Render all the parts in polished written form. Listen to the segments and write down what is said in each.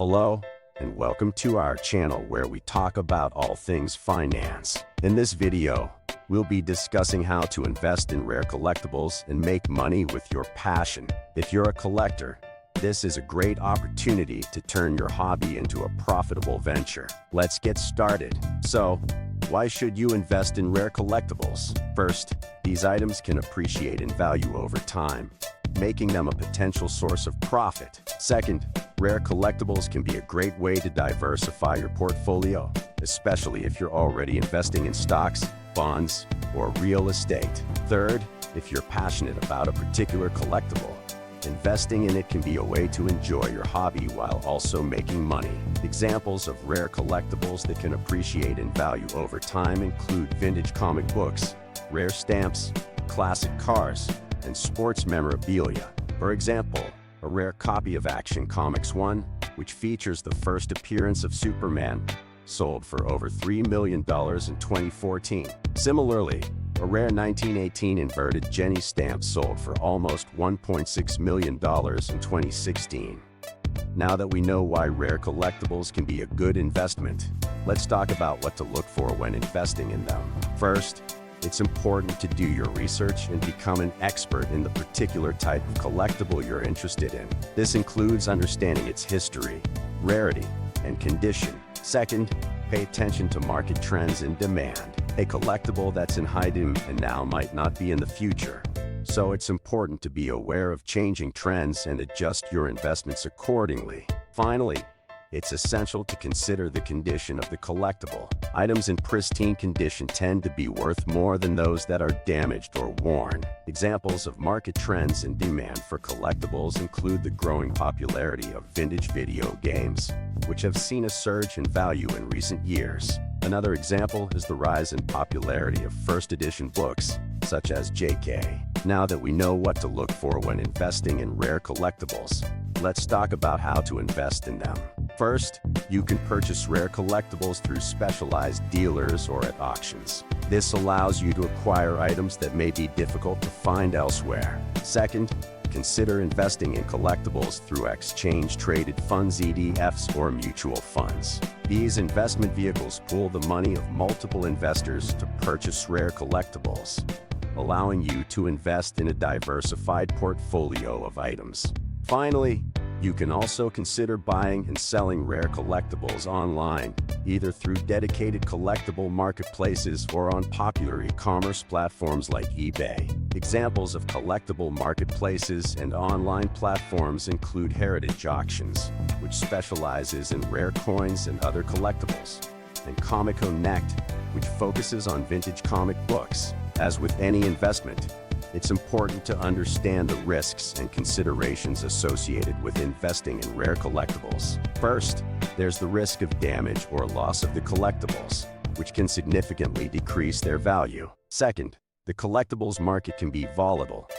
Hello, and welcome to our channel where we talk about all things finance. In this video, we'll be discussing how to invest in rare collectibles and make money with your passion. If you're a collector, this is a great opportunity to turn your hobby into a profitable venture. Let's get started. So, why should you invest in rare collectibles? First, these items can appreciate in value over time, making them a potential source of profit. Second, rare collectibles can be a great way to diversify your portfolio, especially if you're already investing in stocks, bonds, or real estate. Third, if you're passionate about a particular collectible, investing in it can be a way to enjoy your hobby while also making money. Examples of rare collectibles that can appreciate in value over time include vintage comic books, rare stamps, classic cars, and sports memorabilia. For example, a rare copy of Action Comics 1, which features the first appearance of Superman, sold for over $3 million in 2014. Similarly, a rare 1918 inverted Jenny stamp sold for almost $1.6 million in 2016. Now that we know why rare collectibles can be a good investment, let's talk about what to look for when investing in them. First, it's important to do your research and become an expert in the particular type of collectible you're interested in. This includes understanding its history, rarity, and condition. Second, pay attention to market trends and demand. A collectible that's in high demand now might not be in the future, so it's important to be aware of changing trends and adjust your investments accordingly. Finally, it's essential to consider the condition of the collectible. Items in pristine condition tend to be worth more than those that are damaged or worn. Examples of market trends and demand for collectibles include the growing popularity of vintage video games, which have seen a surge in value in recent years. Another example is the rise in popularity of first edition books, such as JK. Now that we know what to look for when investing in rare collectibles, let's talk about how to invest in them. First, you can purchase rare collectibles through specialized dealers or at auctions. This allows you to acquire items that may be difficult to find elsewhere. Second, consider investing in collectibles through exchange-traded funds ETFs or mutual funds. These investment vehicles pool the money of multiple investors to purchase rare collectibles, allowing you to invest in a diversified portfolio of items. Finally, you can also consider buying and selling rare collectibles online, either through dedicated collectible marketplaces or on popular e-commerce platforms like eBay. Examples of collectible marketplaces and online platforms include Heritage Auctions, which specializes in rare coins and other collectibles, and Comic Connect, which focuses on vintage comic books. As with any investment, it's important to understand the risks and considerations associated with investing in rare collectibles. First, there's the risk of damage or loss of the collectibles, which can significantly decrease their value. Second, the collectibles market can be volatile,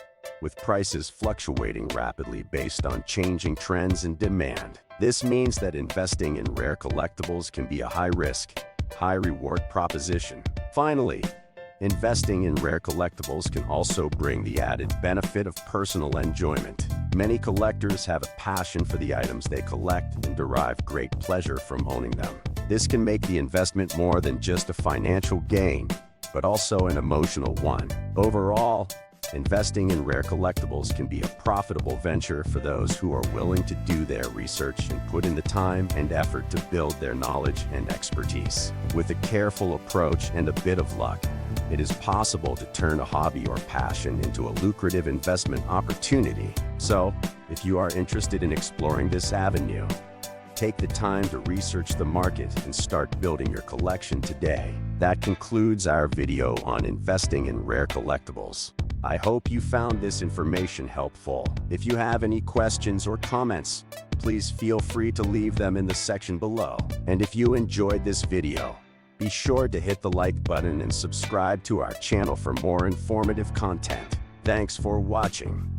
with prices fluctuating rapidly based on changing trends and demand. This means that investing in rare collectibles can be a high-risk, high-reward proposition. Finally, investing in rare collectibles can also bring the added benefit of personal enjoyment. Many collectors have a passion for the items they collect and derive great pleasure from owning them. This can make the investment more than just a financial gain, but also an emotional one. Overall, investing in rare collectibles can be a profitable venture for those who are willing to do their research and put in the time and effort to build their knowledge and expertise. With a careful approach and a bit of luck, it is possible to turn a hobby or passion into a lucrative investment opportunity. So, if you are interested in exploring this avenue, take the time to research the market and start building your collection today. That concludes our video on investing in rare collectibles. I hope you found this information helpful. If you have any questions or comments, please feel free to leave them in the section below. And if you enjoyed this video, be sure to hit the like button and subscribe to our channel for more informative content. Thanks for watching.